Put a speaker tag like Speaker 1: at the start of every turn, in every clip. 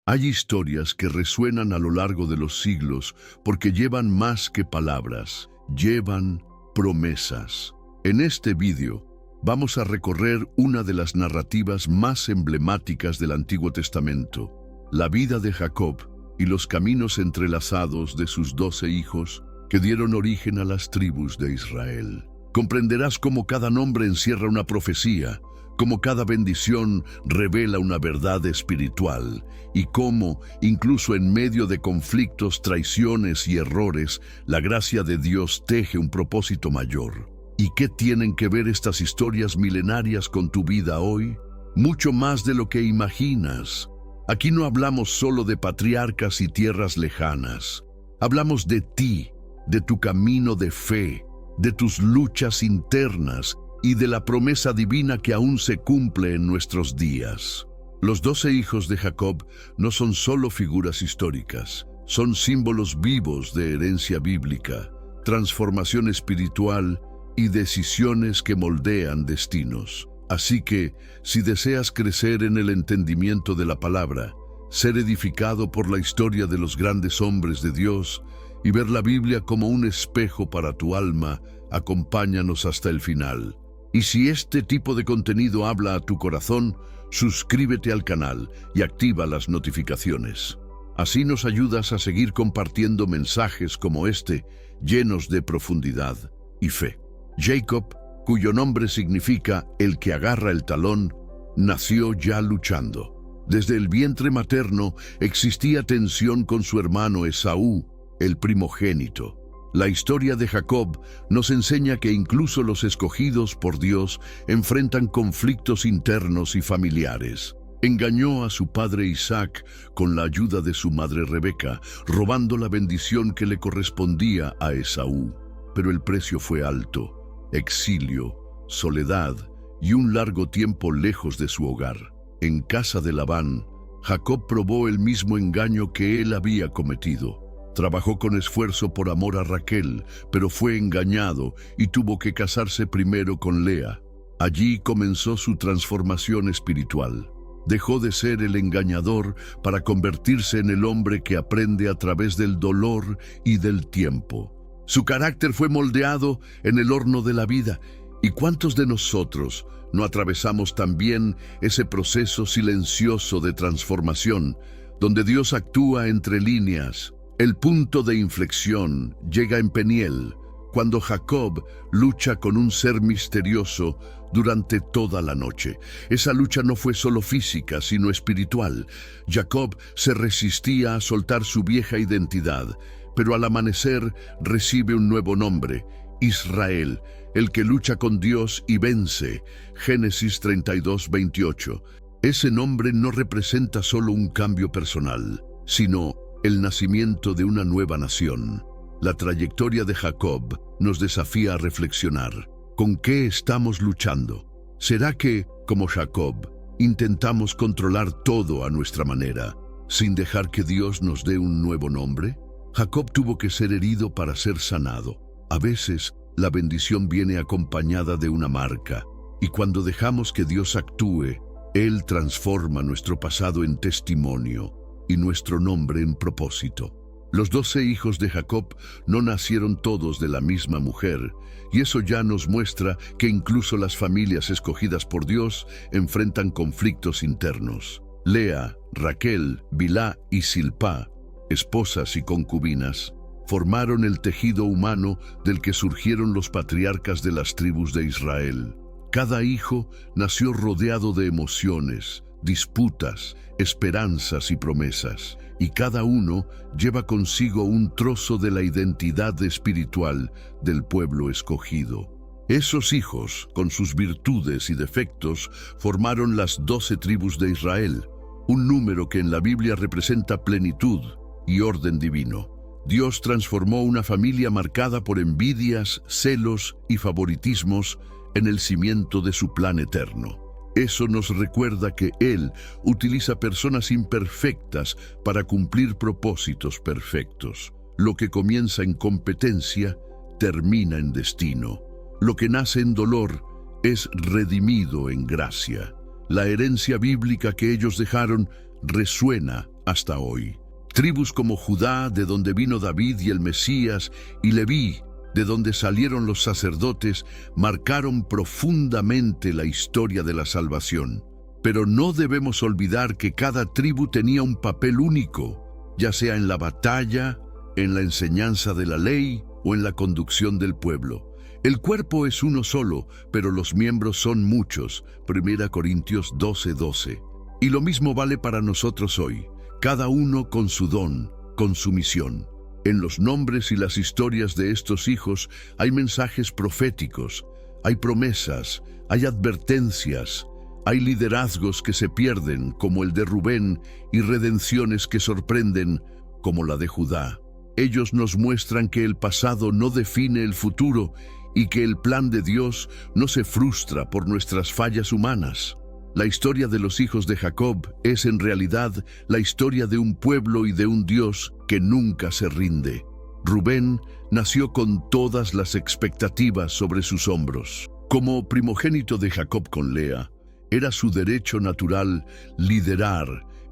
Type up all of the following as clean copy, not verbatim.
Speaker 1: Hay historias que resuenan a lo largo de los siglos porque llevan más que palabras, llevan promesas. En este vídeo vamos a recorrer una de las narrativas más emblemáticas del Antiguo Testamento, la vida de Jacob y los caminos entrelazados de sus 12 hijos que dieron origen a las tribus de Israel. Comprenderás cómo cada nombre encierra una profecía, cómo cada bendición revela una verdad espiritual y cómo, incluso en medio de conflictos, traiciones y errores, la gracia de Dios teje un propósito mayor. ¿Y qué tienen que ver estas historias milenarias con tu vida hoy? Mucho más de lo que imaginas. Aquí no hablamos solo de patriarcas y tierras lejanas. Hablamos de ti, de tu camino de fe, de tus luchas internas y de la promesa divina que aún se cumple en nuestros días. Los 12 hijos de Jacob no son solo figuras históricas, son símbolos vivos de herencia bíblica, transformación espiritual y decisiones que moldean destinos. Así que, si deseas crecer en el entendimiento de la palabra, ser edificado por la historia de los grandes hombres de Dios y ver la Biblia como un espejo para tu alma, acompáñanos hasta el final. Y si este tipo de contenido habla a tu corazón, suscríbete al canal y activa las notificaciones. Así nos ayudas a seguir compartiendo mensajes como este, llenos de profundidad y fe. Jacob, cuyo nombre significa el que agarra el talón, nació ya luchando. Desde el vientre materno existía tensión con su hermano Esaú, el primogénito. La historia de Jacob nos enseña que incluso los escogidos por Dios enfrentan conflictos internos y familiares. Engañó a su padre Isaac con la ayuda de su madre Rebeca, robando la bendición que le correspondía a Esaú. Pero el precio fue alto: exilio, soledad y un largo tiempo lejos de su hogar. En casa de Labán, Jacob probó el mismo engaño que él había cometido. Trabajó con esfuerzo por amor a Raquel, pero fue engañado y tuvo que casarse primero con Lea. Allí comenzó su transformación espiritual. Dejó de ser el engañador para convertirse en el hombre que aprende a través del dolor y del tiempo. Su carácter fue moldeado en el horno de la vida. ¿Y cuántos de nosotros no atravesamos también ese proceso silencioso de transformación, donde Dios actúa entre líneas? El punto de inflexión llega en Peniel, cuando Jacob lucha con un ser misterioso durante toda la noche. Esa lucha no fue solo física, sino espiritual. Jacob se resistía a soltar su vieja identidad, pero al amanecer recibe un nuevo nombre: Israel, el que lucha con Dios y vence. Génesis 32:28. Ese nombre no representa solo un cambio personal, sino el nacimiento de una nueva nación. La trayectoria de Jacob nos desafía a reflexionar. ¿Con qué estamos luchando? ¿Será que, como Jacob, intentamos controlar todo a nuestra manera, sin dejar que Dios nos dé un nuevo nombre? Jacob tuvo que ser herido para ser sanado. A veces, la bendición viene acompañada de una marca, y cuando dejamos que Dios actúe, Él transforma nuestro pasado en testimonio y nuestro nombre en propósito. Los 12 hijos de Jacob no nacieron todos de la misma mujer, y eso ya nos muestra que incluso las familias escogidas por Dios enfrentan conflictos internos. Lea, Raquel, Bilhá y Silpá, esposas y concubinas, formaron el tejido humano del que surgieron los patriarcas de las tribus de Israel. Cada hijo nació rodeado de emociones, disputas, esperanzas y promesas, y cada uno lleva consigo un trozo de la identidad espiritual del pueblo escogido. Esos hijos, con sus virtudes y defectos, formaron las 12 tribus de Israel, un número que en la Biblia representa plenitud y orden divino. Dios transformó una familia marcada por envidias, celos y favoritismos en el cimiento de su plan eterno. Eso nos recuerda que Él utiliza personas imperfectas para cumplir propósitos perfectos. Lo que comienza en competencia, termina en destino. Lo que nace en dolor es redimido en gracia. La herencia bíblica que ellos dejaron resuena hasta hoy. Tribus como Judá, de donde vino David y el Mesías, y Leví, de donde salieron los sacerdotes, marcaron profundamente la historia de la salvación. Pero no debemos olvidar que cada tribu tenía un papel único, ya sea en la batalla, en la enseñanza de la ley o en la conducción del pueblo. El cuerpo es uno solo, pero los miembros son muchos. 1 Corintios 12:12. Y lo mismo vale para nosotros hoy, cada uno con su don, con su misión. En los nombres y las historias de estos hijos hay mensajes proféticos, hay promesas, hay advertencias, hay liderazgos que se pierden, como el de Rubén, y redenciones que sorprenden, como la de Judá. Ellos nos muestran que el pasado no define el futuro y que el plan de Dios no se frustra por nuestras fallas humanas. La historia de los hijos de Jacob es en realidad la historia de un pueblo y de un Dios que nunca se rinde. Rubén nació con todas las expectativas sobre sus hombros. Como primogénito de Jacob con Lea, era su derecho natural liderar,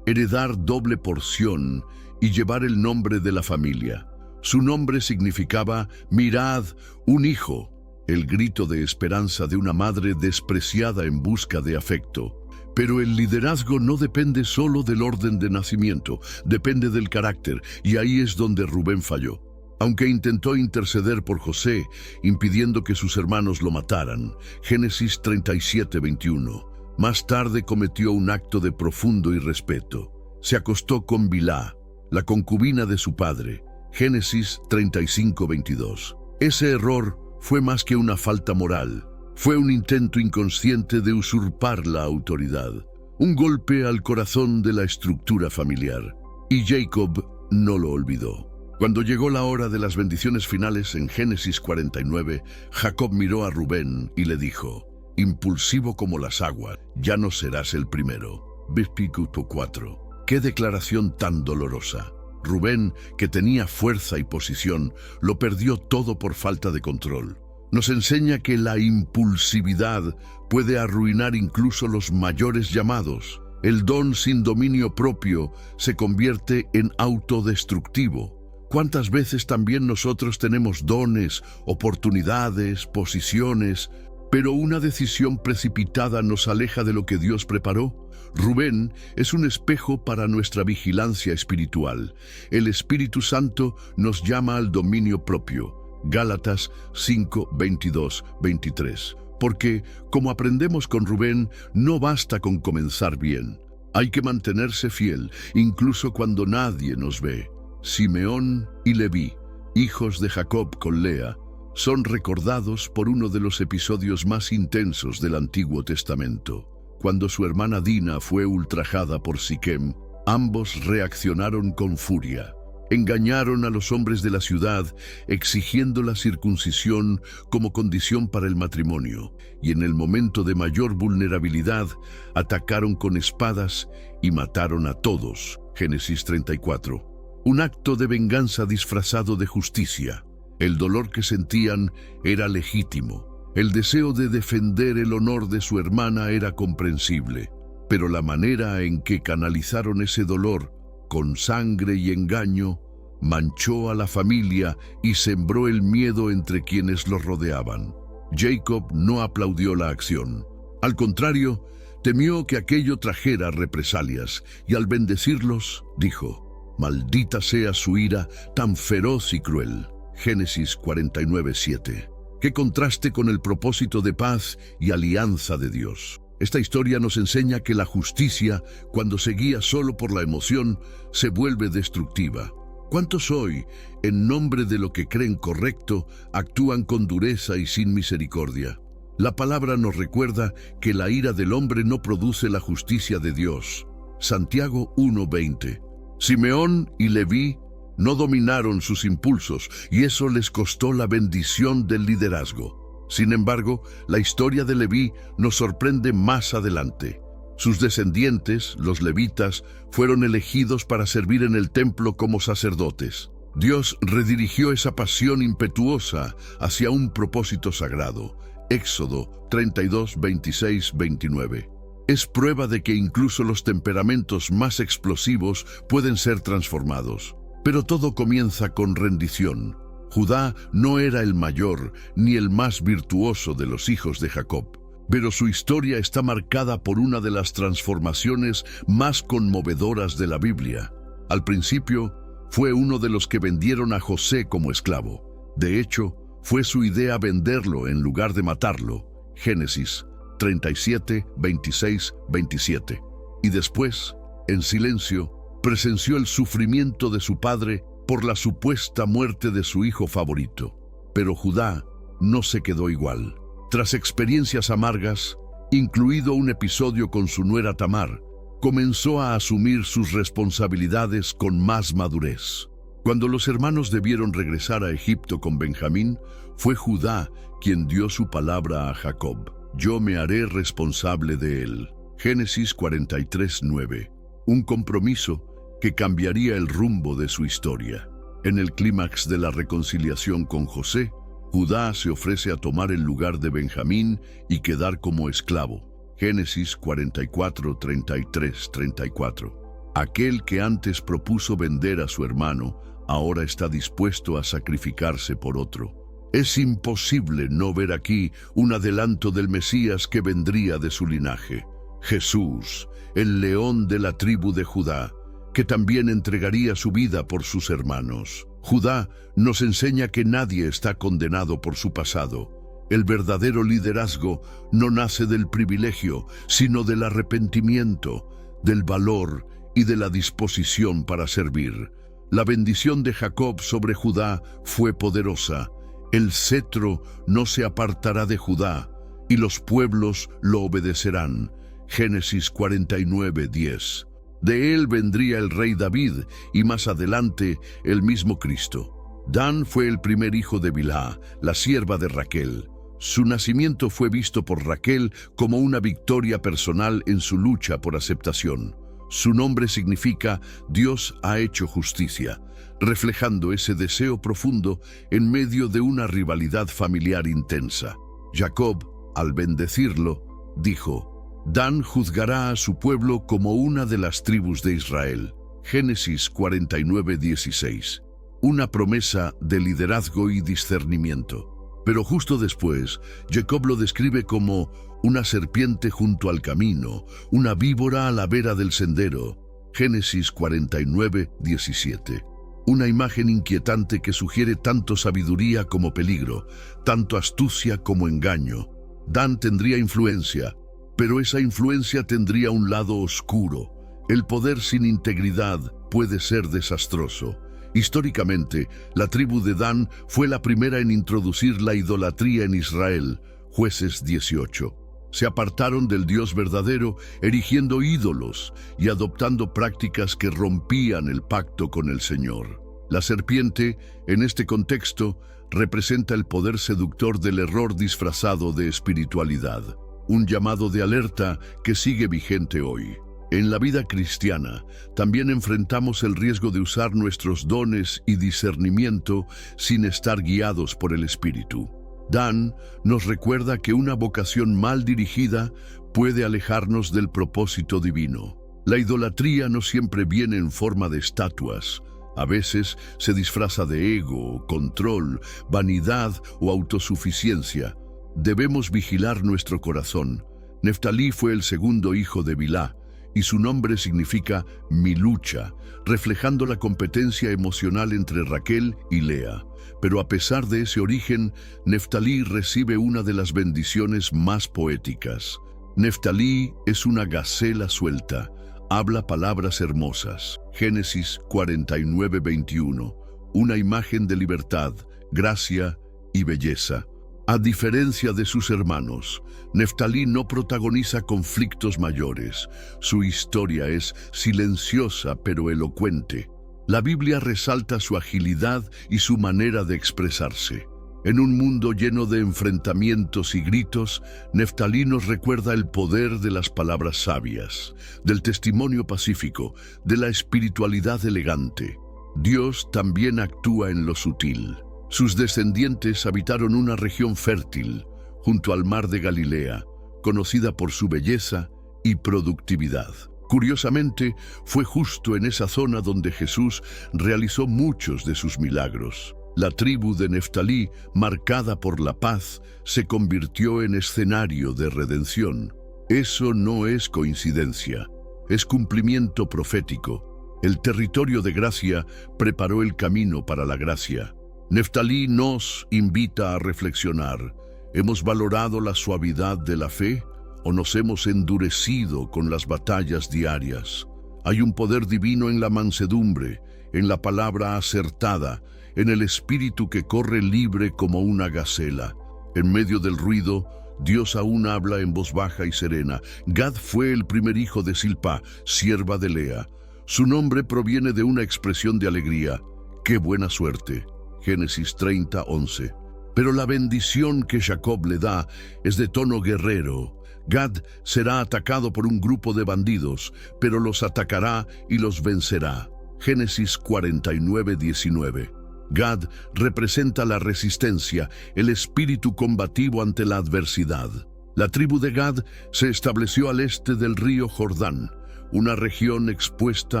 Speaker 1: heredar doble porción y llevar el nombre de la familia. Su nombre significaba «Mirad, un hijo», el grito de esperanza de una madre despreciada en busca de afecto. Pero el liderazgo no depende solo del orden de nacimiento, depende del carácter, y ahí es donde Rubén falló. Aunque intentó interceder por José, impidiendo que sus hermanos lo mataran, Génesis 37:21, más tarde cometió un acto de profundo irrespeto. Se acostó con Bilhá, la concubina de su padre, Génesis 35:22. Ese error fue más que una falta moral, fue un intento inconsciente de usurpar la autoridad, un golpe al corazón de la estructura familiar. Y Jacob no lo olvidó. Cuando llegó la hora de las bendiciones finales en Génesis 49, Jacob miró a Rubén y le dijo: «Impulsivo como las aguas, ya no serás el primero». Versículo 4. ¡Qué declaración tan dolorosa! Rubén, que tenía fuerza y posición, lo perdió todo por falta de control. Nos enseña que la impulsividad puede arruinar incluso los mayores llamados. El don sin dominio propio se convierte en autodestructivo. ¿Cuántas veces también nosotros tenemos dones, oportunidades, posiciones, pero una decisión precipitada nos aleja de lo que Dios preparó? Rubén es un espejo para nuestra vigilancia espiritual. El Espíritu Santo nos llama al dominio propio. Gálatas 5, 22, 23. Porque, como aprendemos con Rubén, no basta con comenzar bien. Hay que mantenerse fiel, incluso cuando nadie nos ve. Simeón y Leví, hijos de Jacob con Lea, son recordados por uno de los episodios más intensos del Antiguo Testamento. Cuando su hermana Dina fue ultrajada por Siquem, ambos reaccionaron con furia. Engañaron a los hombres de la ciudad, exigiendo la circuncisión como condición para el matrimonio, y en el momento de mayor vulnerabilidad, atacaron con espadas y mataron a todos. Génesis 34. Un acto de venganza disfrazado de justicia. El dolor que sentían era legítimo. El deseo de defender el honor de su hermana era comprensible, pero la manera en que canalizaron ese dolor, con sangre y engaño, manchó a la familia y sembró el miedo entre quienes los rodeaban. Jacob no aplaudió la acción. Al contrario, temió que aquello trajera represalias, y al bendecirlos, dijo: «Maldita sea su ira tan feroz y cruel». Génesis 49:7. ¡Qué contraste con el propósito de paz y alianza de Dios! Esta historia nos enseña que la justicia, cuando se guía solo por la emoción, se vuelve destructiva. ¿Cuántos hoy, en nombre de lo que creen correcto, actúan con dureza y sin misericordia? La palabra nos recuerda que la ira del hombre no produce la justicia de Dios. Santiago 1:20. Simeón y Leví no dominaron sus impulsos, y eso les costó la bendición del liderazgo. Sin embargo, la historia de Leví nos sorprende más adelante. Sus descendientes, los levitas, fueron elegidos para servir en el templo como sacerdotes. Dios redirigió esa pasión impetuosa hacia un propósito sagrado. Éxodo 32, 26, 29. Es prueba de que incluso los temperamentos más explosivos pueden ser transformados. Pero todo comienza con rendición. Judá no era el mayor ni el más virtuoso de los hijos de Jacob, pero su historia está marcada por una de las transformaciones más conmovedoras de la Biblia. Al principio, fue uno de los que vendieron a José como esclavo. De hecho, fue su idea venderlo en lugar de matarlo. Génesis 37, 26, 27. Y después, en silencio, presenció el sufrimiento de su padre por la supuesta muerte de su hijo favorito. Pero Judá no se quedó igual. Tras experiencias amargas, incluido un episodio con su nuera Tamar, comenzó a asumir sus responsabilidades con más madurez. Cuando los hermanos debieron regresar a Egipto con Benjamín, fue Judá quien dio su palabra a Jacob. Yo me haré responsable de él. Génesis 43, 9. Un compromiso que cambiaría el rumbo de su historia. En el clímax de la reconciliación con José, Judá se ofrece a tomar el lugar de Benjamín y quedar como esclavo. Génesis 44, 33, 34. Aquel que antes propuso vender a su hermano, ahora está dispuesto a sacrificarse por otro. Es imposible no ver aquí un adelanto del Mesías que vendría de su linaje. Jesús, el león de la tribu de Judá, que también entregaría su vida por sus hermanos. Judá nos enseña que nadie está condenado por su pasado. El verdadero liderazgo no nace del privilegio, sino del arrepentimiento, del valor y de la disposición para servir. La bendición de Jacob sobre Judá fue poderosa. El cetro no se apartará de Judá, y los pueblos lo obedecerán. Génesis 49, 10. De él vendría el rey David, y más adelante el mismo Cristo. Dan fue el primer hijo de Bilhá, la sierva de Raquel. Su nacimiento fue visto por Raquel como una victoria personal en su lucha por aceptación. Su nombre significa Dios ha hecho justicia, reflejando ese deseo profundo en medio de una rivalidad familiar intensa. Jacob, al bendecirlo, dijo: Dan juzgará a su pueblo como una de las tribus de Israel. Génesis 49, 16. Una promesa de liderazgo y discernimiento. Pero justo después, Jacob lo describe como una serpiente junto al camino, una víbora a la vera del sendero. Génesis 49, 17. Una imagen inquietante que sugiere tanto sabiduría como peligro, tanto astucia como engaño. Dan tendría influencia, pero esa influencia tendría un lado oscuro. El poder sin integridad puede ser desastroso. Históricamente, la tribu de Dan fue la primera en introducir la idolatría en Israel. Jueces 18. Se apartaron del Dios verdadero, erigiendo ídolos y adoptando prácticas que rompían el pacto con el Señor. La serpiente, en este contexto, representa el poder seductor del error disfrazado de espiritualidad. Un llamado de alerta que sigue vigente hoy. En la vida cristiana, también enfrentamos el riesgo de usar nuestros dones y discernimiento sin estar guiados por el Espíritu. Dan nos recuerda que una vocación mal dirigida puede alejarnos del propósito divino. La idolatría no siempre viene en forma de estatuas. A veces se disfraza de ego, control, vanidad o autosuficiencia. Debemos vigilar nuestro corazón. Neftalí fue el segundo hijo de Bilhá, y su nombre significa mi lucha, reflejando la competencia emocional entre Raquel y Lea. Pero a pesar de ese origen, Neftalí recibe una de las bendiciones más poéticas. Neftalí es una gacela suelta, habla palabras hermosas. Génesis 49, 21. Una imagen de libertad, gracia y belleza. A diferencia de sus hermanos, Neftalí no protagoniza conflictos mayores. Su historia es silenciosa pero elocuente. La Biblia resalta su agilidad y su manera de expresarse. En un mundo lleno de enfrentamientos y gritos, Neftalí nos recuerda el poder de las palabras sabias, del testimonio pacífico, de la espiritualidad elegante. Dios también actúa en lo sutil. Sus descendientes habitaron una región fértil, junto al mar de Galilea, conocida por su belleza y productividad. Curiosamente, fue justo en esa zona donde Jesús realizó muchos de sus milagros. La tribu de Neftalí, marcada por la paz, se convirtió en escenario de redención. Eso no es coincidencia, es cumplimiento profético. El territorio de gracia preparó el camino para la gracia. Neftalí nos invita a reflexionar. ¿Hemos valorado la suavidad de la fe o nos hemos endurecido con las batallas diarias? Hay un poder divino en la mansedumbre, en la palabra acertada, en el espíritu que corre libre como una gacela. En medio del ruido, Dios aún habla en voz baja y serena. Gad fue el primer hijo de Silpa, sierva de Lea. Su nombre proviene de una expresión de alegría. ¡Qué buena suerte! Génesis 30:11. Pero la bendición que Jacob le da es de tono guerrero. Gad será atacado por un grupo de bandidos, pero los atacará y los vencerá. Génesis 49:19. Gad representa la resistencia, el espíritu combativo ante la adversidad. La tribu de Gad se estableció al este del río Jordán, una región expuesta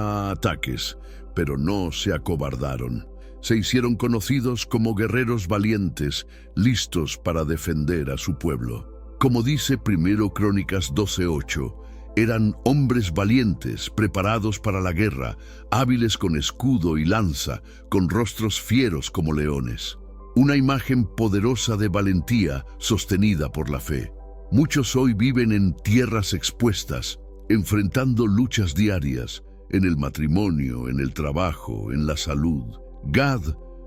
Speaker 1: a ataques, pero no se acobardaron. Se hicieron conocidos como guerreros valientes, listos para defender a su pueblo. Como dice 1 Crónicas 12:8, eran hombres valientes, preparados para la guerra, hábiles con escudo y lanza, con rostros fieros como leones. Una imagen poderosa de valentía sostenida por la fe. Muchos hoy viven en tierras expuestas, enfrentando luchas diarias, en el matrimonio, en el trabajo, en la salud. Gad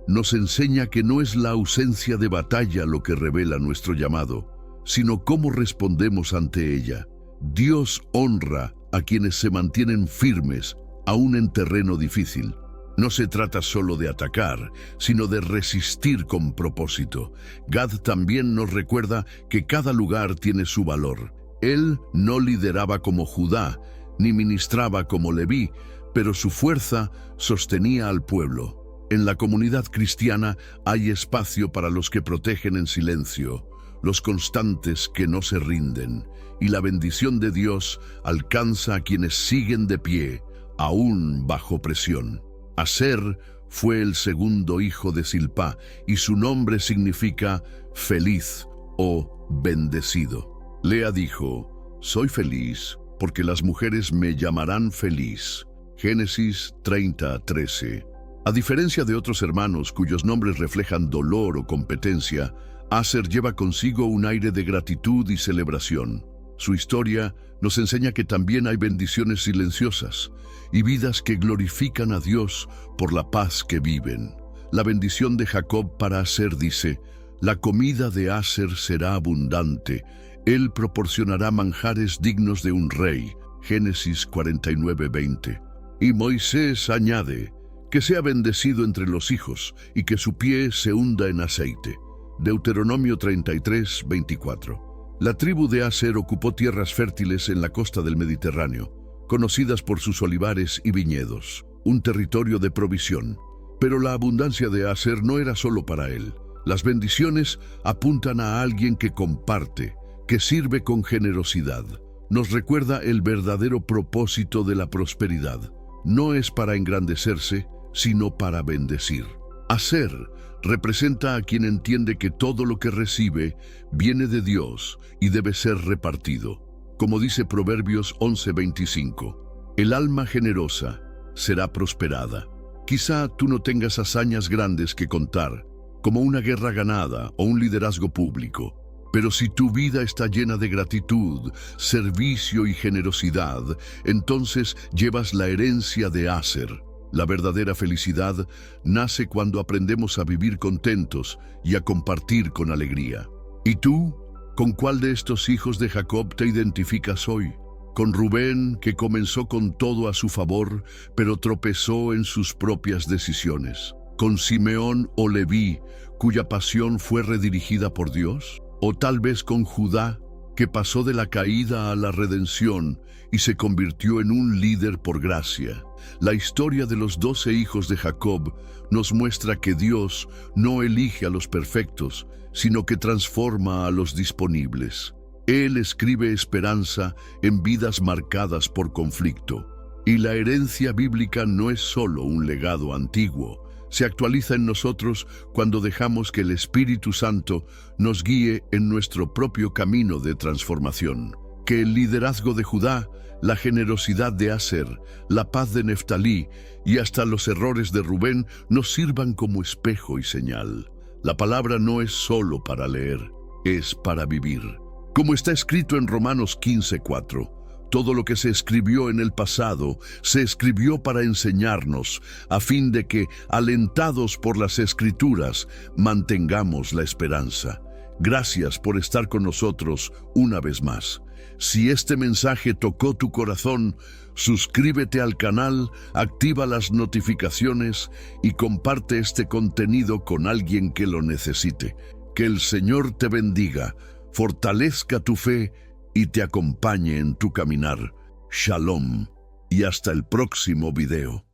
Speaker 1: nos enseña que no es la ausencia de batalla lo que revela nuestro llamado, sino cómo respondemos ante ella. Dios honra a quienes se mantienen firmes, aún en terreno difícil. No se trata solo de atacar, sino de resistir con propósito. Gad también nos recuerda que cada lugar tiene su valor. Él no lideraba como Judá, ni ministraba como Leví, pero su fuerza sostenía al pueblo. En la comunidad cristiana hay espacio para los que protegen en silencio, los constantes que no se rinden, y la bendición de Dios alcanza a quienes siguen de pie, aún bajo presión. Aser fue el segundo hijo de Silpa, y su nombre significa feliz o bendecido. Lea dijo: soy feliz, porque las mujeres me llamarán feliz. Génesis 30:13. A diferencia de otros hermanos cuyos nombres reflejan dolor o competencia, Aser lleva consigo un aire de gratitud y celebración. Su historia nos enseña que también hay bendiciones silenciosas y vidas que glorifican a Dios por la paz que viven. La bendición de Jacob para Aser dice: la comida de Aser será abundante, él proporcionará manjares dignos de un rey. Génesis 49:20. Y Moisés añade: que sea bendecido entre los hijos y que su pie se hunda en aceite. Deuteronomio 33:24. La tribu de Aser ocupó tierras fértiles en la costa del Mediterráneo, conocidas por sus olivares y viñedos, un territorio de provisión. Pero la abundancia de Aser no era solo para él. Las bendiciones apuntan a alguien que comparte, que sirve con generosidad. Nos recuerda el verdadero propósito de la prosperidad. No es para engrandecerse, sino para bendecir. Aser representa a quien entiende que todo lo que recibe viene de Dios y debe ser repartido. Como dice Proverbios 11:25, el alma generosa será prosperada. Quizá tú no tengas hazañas grandes que contar, como una guerra ganada o un liderazgo público, pero si tu vida está llena de gratitud, servicio y generosidad, entonces llevas la herencia de Aser. La verdadera felicidad nace cuando aprendemos a vivir contentos y a compartir con alegría. ¿Y tú? ¿Con cuál de estos hijos de Jacob te identificas hoy? ¿Con Rubén, que comenzó con todo a su favor, pero tropezó en sus propias decisiones? ¿Con Simeón o Leví, cuya pasión fue redirigida por Dios? ¿O tal vez con Judá, que pasó de la caída a la redención y se convirtió en un líder por gracia? La historia de los 12 hijos de Jacob nos muestra que Dios no elige a los perfectos, sino que transforma a los disponibles. Él escribe esperanza en vidas marcadas por conflicto. Y la herencia bíblica no es solo un legado antiguo, se actualiza en nosotros cuando dejamos que el Espíritu Santo nos guíe en nuestro propio camino de transformación. Que el liderazgo de Judá, la generosidad de Aser, la paz de Neftalí y hasta los errores de Rubén nos sirvan como espejo y señal. La palabra no es solo para leer, es para vivir. Como está escrito en Romanos 15:4, todo lo que se escribió en el pasado se escribió para enseñarnos, a fin de que, alentados por las Escrituras, mantengamos la esperanza. Gracias por estar con nosotros una vez más. Si este mensaje tocó tu corazón, suscríbete al canal, activa las notificaciones y comparte este contenido con alguien que lo necesite. Que el Señor te bendiga, fortalezca tu fe y te acompañe en tu caminar. Shalom y hasta el próximo video.